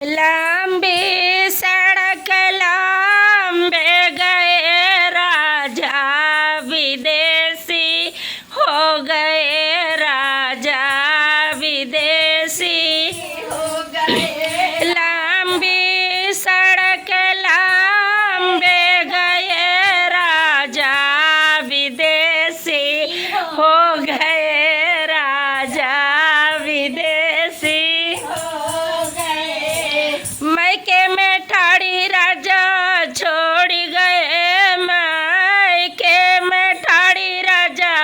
लंबी सड़क लंबे गए राजा विदेशी हो गए राजा विदेशी हो गए। लंबी सड़क लंबे गए राजा विदेशी हो गए राजा विदेशी मैके में ठाड़ी राजा छोड़ गए मैके में ठाड़ी राजा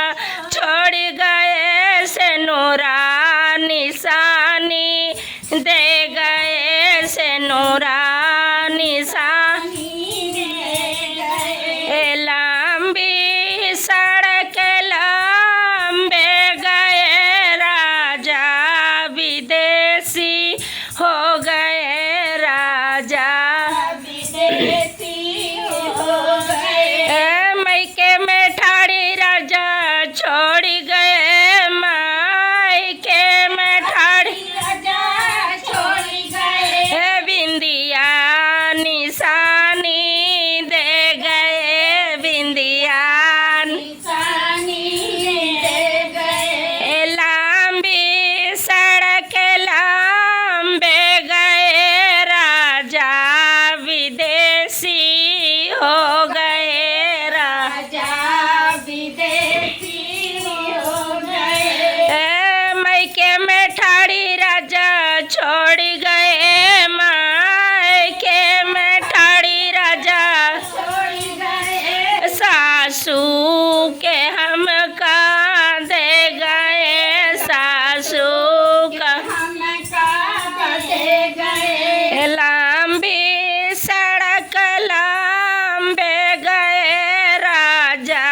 छोड़ गए से नूरा निशानी दे गए से नूरा निशानी दे गए। लंबी सड़क लंबे गए राजा विदेशी हो गए राजा विदेशी हो गए। मैके में ठाड़ी राजा छोड़ गए मैके में ठाड़ी राजा छोड़ गए। बिंदिया निशानी दे गए बिंदिया निशानी दे गए। लंबी सड़क लंबे गए राजा विदेशी हो गए राजा विदेशी हो गए। मैके में ठाड़ी राजा छोड़ गए मैके में ठाड़ी राजा छोड़ गए। सासू के हम का दे गए सासू का हम का दे गए। लंबी सड़क लंबे गए राजा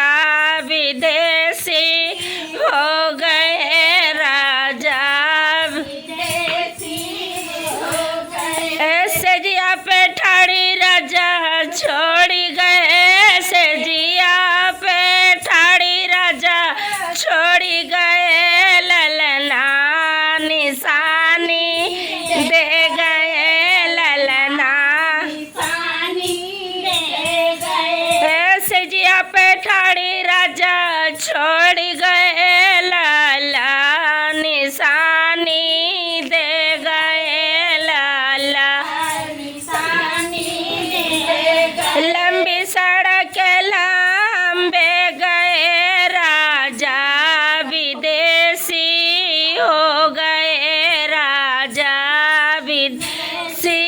विदेशी हो गए राजा विदेशी हो गए। सजिया पे ठाड़ी राजा छोड़ गए सजिया पे ठाड़ी राजा छोड़ गए। ललना निशानी दे गए ललना निशानी दे गए। सजिया पे ठाड़ी राजा छोड़ गए लाला निशानी दे गए लाला निशानी दे गए। लंबी सड़क लंबे गए राजा विदेशी हो गए राजा विदेशी